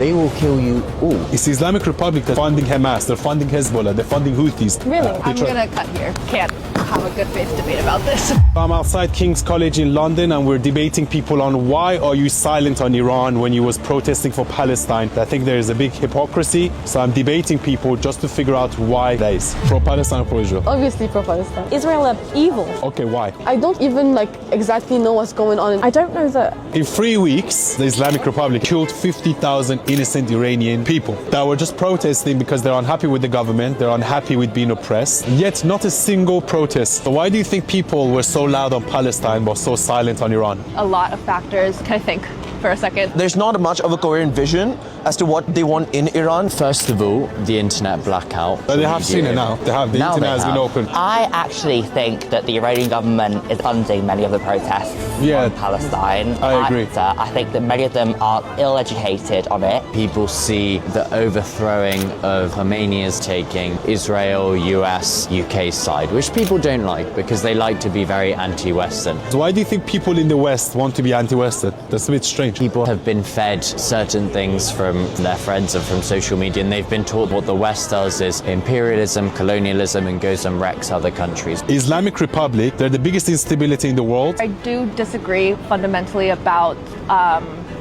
They will kill you all. It's the Islamic Republic that's funding Hamas, they're funding Hezbollah, they're funding Houthis. Really? I'm gonna cut here. Can't have a good faith debate about this. I'm outside King's College in London and we're debating people on why are you silent on Iran when you was protesting for Palestine. I think there is a big hypocrisy, so I'm debating people just to figure out why that is. Pro-Palestine or pro-Israel? Obviously pro-Palestine. Israel are evil. Okay, why? I don't even exactly know what's going on. I don't know that. In 3 weeks, the Islamic Republic killed 50,000 innocent Iranian people that were just protesting because they're unhappy with the government, they're unhappy with being oppressed, yet not a single protest. So why do you think people were so loud on Palestine but so silent on Iran? A lot of factors. Can I think for a second? There's not much of a coherent vision as to what they want in Iran. First of all, the internet blackout. But they have seen it now. They have. The Now internet they has been have. opened. I actually think that the Iranian government is funding many of the protests on Palestine. I agree. I think that many of them are ill-educated on it. People see the overthrowing of Khomeini as taking Israel, US, UK side, which people don't like because they like to be very anti-Western. So why do you think people in the West want to be anti-Western? That's a bit strange. People have been fed certain things from their friends and from social media, and they've been taught what the West does is imperialism, colonialism, and goes and wrecks other countries. Islamic Republic, they're the biggest instability in the world. I do disagree fundamentally about.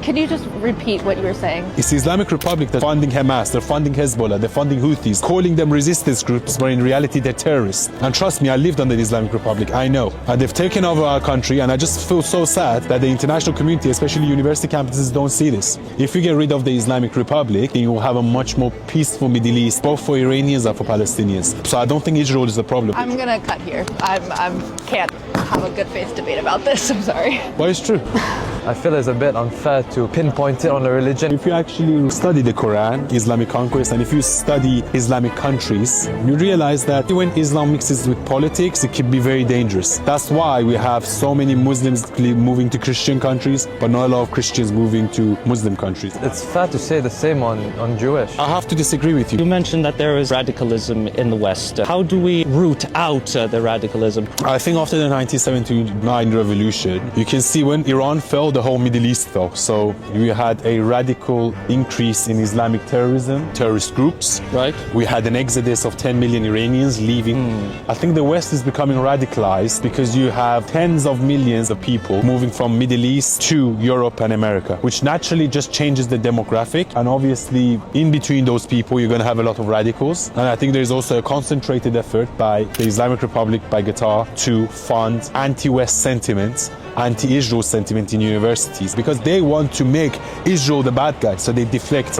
Can you just repeat what you were saying? It's the Islamic Republic that's funding Hamas, they're funding Hezbollah, they're funding Houthis, calling them resistance groups, but in reality they're terrorists. And trust me, I lived under the Islamic Republic, I know. And they've taken over our country, and I just feel so sad that the international community, especially university campuses, don't see this. If we get rid of the Islamic Republic, then you will have a much more peaceful Middle East, both for Iranians and for Palestinians. So I don't think Israel is the problem. I'm gonna cut here. I'm can't have a good faith debate about this. I'm sorry. But it's true. I feel it's a bit unfair to pinpoint it on a religion. If you actually study the Quran, Islamic conquest, and if you study Islamic countries, you realize that when Islam mixes with politics, it can be very dangerous. That's why we have so many Muslims moving to Christian countries, but not a lot of Christians moving to Muslim countries. It's fair to say the same on Jewish. I have to disagree with You you. mentioned that there is radicalism in the West. How do we root out the radicalism? I think after the 1979 revolution, you can see when Iran fell, the whole Middle East fell. So we had a radical increase in Islamic terrorism, terrorist groups. Right. We had an exodus of 10 million Iranians leaving. I think the West is becoming radicalized because you have tens of millions of people moving from Middle East to Europe and America, which naturally just changes the demographic. And obviously, in between those people, you're going to have a lot of radicals. And I think there's also a concentrated effort by the Islamic Republic, by Qatar, to fund anti-West sentiments, anti-Israel sentiment in universities because they want to make Israel the bad guy, so they deflect.